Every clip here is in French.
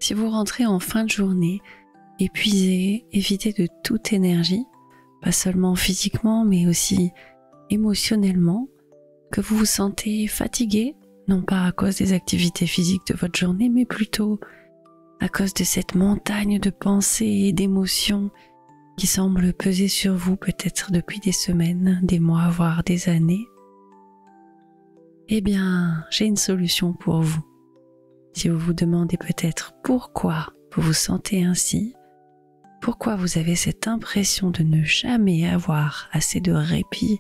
Si vous rentrez en fin de journée, épuisé, vidé de toute énergie, pas seulement physiquement mais aussi émotionnellement, que vous vous sentez fatigué, non pas à cause des activités physiques de votre journée, mais plutôt à cause de cette montagne de pensées et d'émotions qui semble peser sur vous peut-être depuis des semaines, des mois, voire des années, eh bien, j'ai une solution pour vous. Si vous vous demandez peut-être pourquoi vous vous sentez ainsi, pourquoi vous avez cette impression de ne jamais avoir assez de répit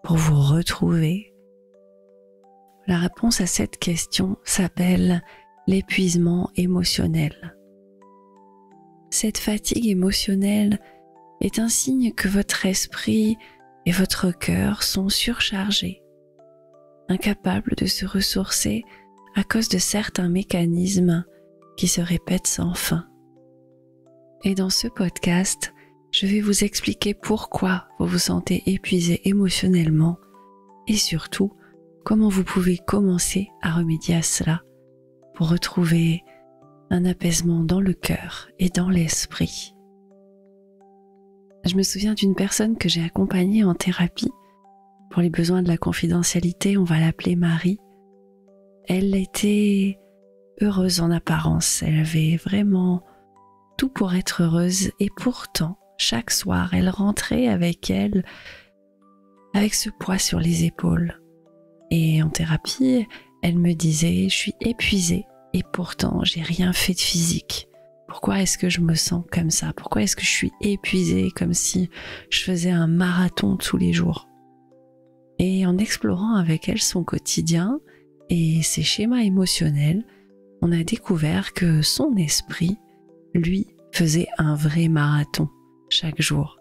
pour vous retrouver, la réponse à cette question s'appelle l'épuisement émotionnel. Cette fatigue émotionnelle est un signe que votre esprit et votre cœur sont surchargés, incapables de se ressourcer à cause de certains mécanismes qui se répètent sans fin. Et dans ce podcast, je vais vous expliquer pourquoi vous vous sentez épuisé émotionnellement et surtout comment vous pouvez commencer à remédier à cela pour retrouver un apaisement dans le cœur et dans l'esprit. Je me souviens d'une personne que j'ai accompagnée en thérapie. Pour les besoins de la confidentialité, on va l'appeler Marie. Elle était heureuse en apparence, elle avait vraiment tout pour être heureuse et pourtant, chaque soir, elle rentrait avec ce poids sur les épaules. Et en thérapie, elle me disait « Je suis épuisée et pourtant, j'ai rien fait de physique. Pourquoi est-ce que je me sens comme ça? Pourquoi est-ce que je suis épuisée comme si je faisais un marathon tous les jours ?» Et en explorant avec elle son quotidien et ses schémas émotionnels, on a découvert que son esprit, lui, faisait un vrai marathon chaque jour.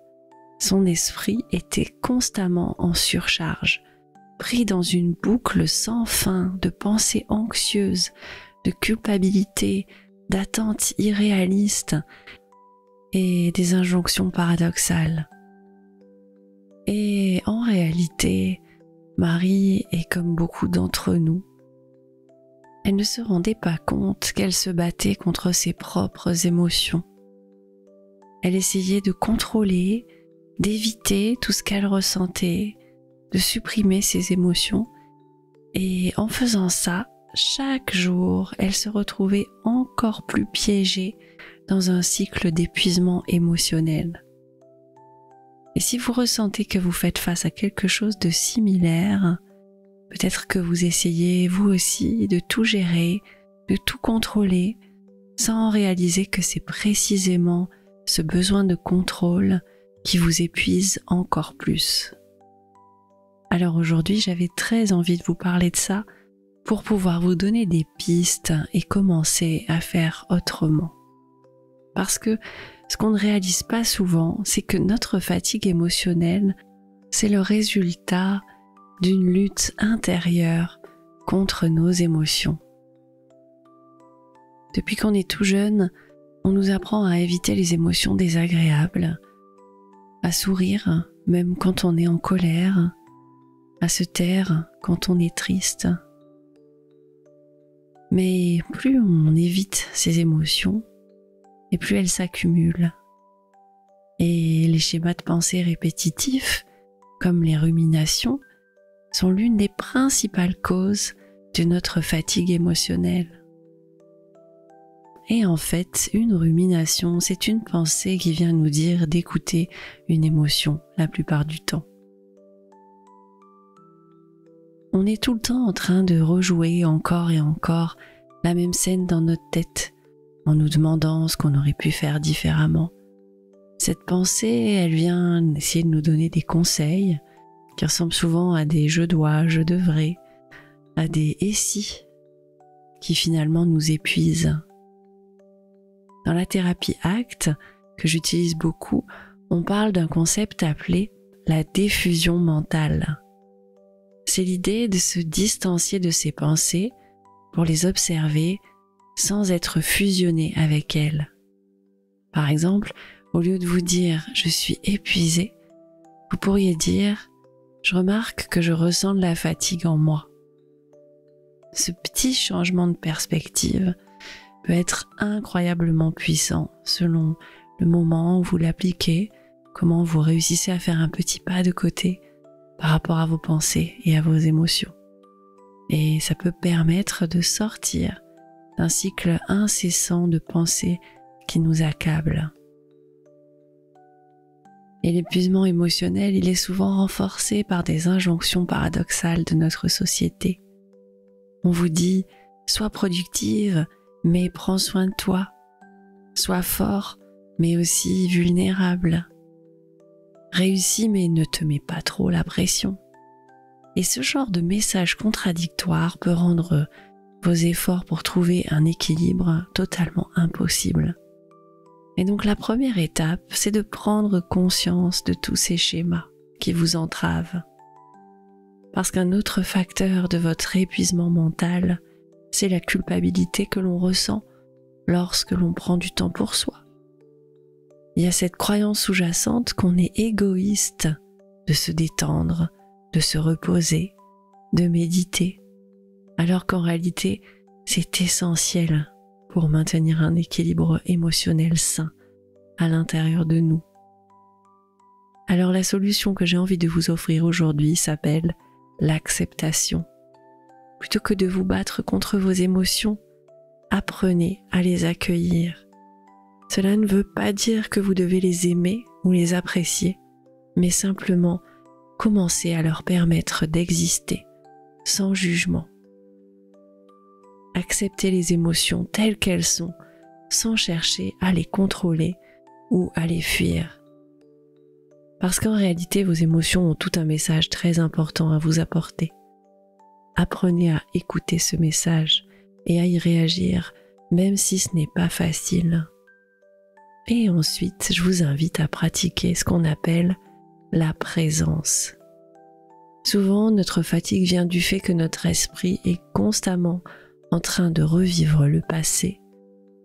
Son esprit était constamment en surcharge, pris dans une boucle sans fin de pensées anxieuses, de culpabilité, d'attentes irréalistes et des injonctions paradoxales. Et en réalité, Marie est comme beaucoup d'entre nous. Elle ne se rendait pas compte qu'elle se battait contre ses propres émotions. Elle essayait de contrôler, d'éviter tout ce qu'elle ressentait, de supprimer ses émotions. Et en faisant ça, chaque jour, elle se retrouvait encore plus piégée dans un cycle d'épuisement émotionnel. Et si vous ressentez que vous faites face à quelque chose de similaire, peut-être que vous essayez vous aussi de tout gérer, de tout contrôler, sans réaliser que c'est précisément ce besoin de contrôle qui vous épuise encore plus. Alors aujourd'hui, j'avais très envie de vous parler de ça pour pouvoir vous donner des pistes et commencer à faire autrement. Parce que ce qu'on ne réalise pas souvent, c'est que notre fatigue émotionnelle, c'est le résultat d'une lutte intérieure contre nos émotions. Depuis qu'on est tout jeune, on nous apprend à éviter les émotions désagréables, à sourire même quand on est en colère, à se taire quand on est triste. Mais plus on évite ces émotions, et plus elles s'accumulent. Et les schémas de pensée répétitifs, comme les ruminations, sont l'une des principales causes de notre fatigue émotionnelle. Et en fait, une rumination, c'est une pensée qui vient nous dire d'écouter une émotion la plupart du temps. On est tout le temps en train de rejouer encore et encore la même scène dans notre tête, en nous demandant ce qu'on aurait pu faire différemment. Cette pensée, elle vient essayer de nous donner des conseils qui ressemblent souvent à des je dois, je devrais, à des et si qui finalement nous épuisent. Dans la thérapie ACT, que j'utilise beaucoup, on parle d'un concept appelé la diffusion mentale. C'est l'idée de se distancier de ses pensées pour les observer sans être fusionné avec elles. Par exemple, au lieu de vous dire « je suis épuisé », vous pourriez dire « je remarque que je ressens de la fatigue en moi ». Ce petit changement de perspective peut être incroyablement puissant selon le moment où vous l'appliquez, comment vous réussissez à faire un petit pas de côté par rapport à vos pensées et à vos émotions. Et ça peut permettre de sortir d'un cycle incessant de pensées qui nous accablent. Et l'épuisement émotionnel, il est souvent renforcé par des injonctions paradoxales de notre société. On vous dit « sois productive, mais prends soin de toi », « sois fort, mais aussi vulnérable », « réussis, mais ne te mets pas trop la pression ». Et ce genre de message contradictoire peut rendre vos efforts pour trouver un équilibre totalement impossibles. Et donc la première étape, c'est de prendre conscience de tous ces schémas qui vous entravent. Parce qu'un autre facteur de votre épuisement mental, c'est la culpabilité que l'on ressent lorsque l'on prend du temps pour soi. Il y a cette croyance sous-jacente qu'on est égoïste de se détendre, de se reposer, de méditer, alors qu'en réalité, c'est essentiel pour maintenir un équilibre émotionnel sain à l'intérieur de nous. Alors la solution que j'ai envie de vous offrir aujourd'hui s'appelle l'acceptation. Plutôt que de vous battre contre vos émotions, apprenez à les accueillir. Cela ne veut pas dire que vous devez les aimer ou les apprécier, mais simplement commencez à leur permettre d'exister sans jugement. Acceptez les émotions telles qu'elles sont, sans chercher à les contrôler ou à les fuir. Parce qu'en réalité, vos émotions ont tout un message très important à vous apporter. Apprenez à écouter ce message et à y réagir, même si ce n'est pas facile. Et ensuite, je vous invite à pratiquer ce qu'on appelle la présence. Souvent, notre fatigue vient du fait que notre esprit est constamment en train de revivre le passé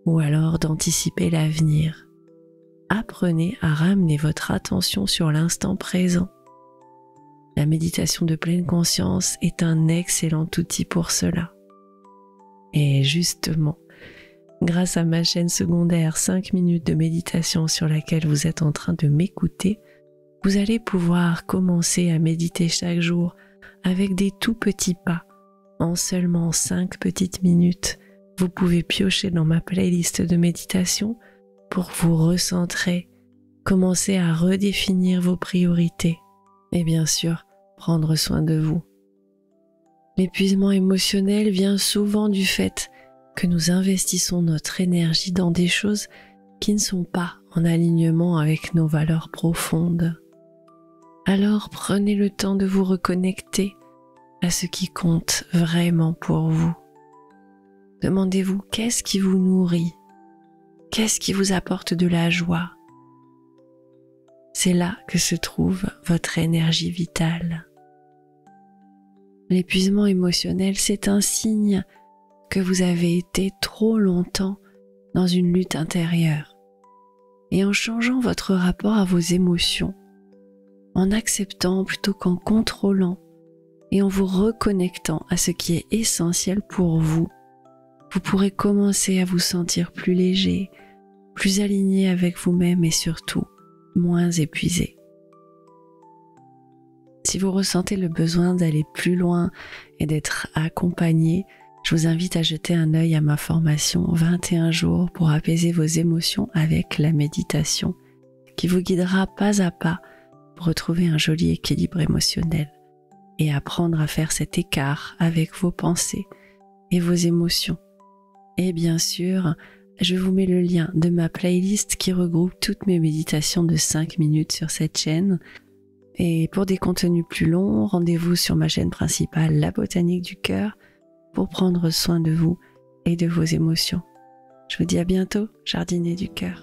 ou alors d'anticiper l'avenir. Apprenez à ramener votre attention sur l'instant présent. La méditation de pleine conscience est un excellent outil pour cela. Et justement, grâce à ma chaîne secondaire 5 minutes de méditation sur laquelle vous êtes en train de m'écouter, vous allez pouvoir commencer à méditer chaque jour avec des tout petits pas. En seulement 5 petites minutes, vous pouvez piocher dans ma playlist de méditation pour vous recentrer, commencer à redéfinir vos priorités et bien sûr, prendre soin de vous. L'épuisement émotionnel vient souvent du fait que nous investissons notre énergie dans des choses qui ne sont pas en alignement avec nos valeurs profondes. Alors prenez le temps de vous reconnecter à ce qui compte vraiment pour vous. Demandez-vous qu'est-ce qui vous nourrit, qu'est-ce qui vous apporte de la joie. C'est là que se trouve votre énergie vitale. L'épuisement émotionnel, c'est un signe que vous avez été trop longtemps dans une lutte intérieure. Et en changeant votre rapport à vos émotions, en acceptant plutôt qu'en contrôlant et en vous reconnectant à ce qui est essentiel pour vous, vous pourrez commencer à vous sentir plus léger, plus aligné avec vous-même et surtout moins épuisé. Si vous ressentez le besoin d'aller plus loin et d'être accompagné, je vous invite à jeter un œil à ma formation 21 jours pour apaiser vos émotions avec la méditation, qui vous guidera pas à pas pour retrouver un joli équilibre émotionnel et apprendre à faire cet écart avec vos pensées et vos émotions. Et bien sûr, je vous mets le lien de ma playlist qui regroupe toutes mes méditations de 5 minutes sur cette chaîne. Et pour des contenus plus longs, rendez-vous sur ma chaîne principale, La Botanique du Cœur, pour prendre soin de vous et de vos émotions. Je vous dis à bientôt, jardinier du cœur.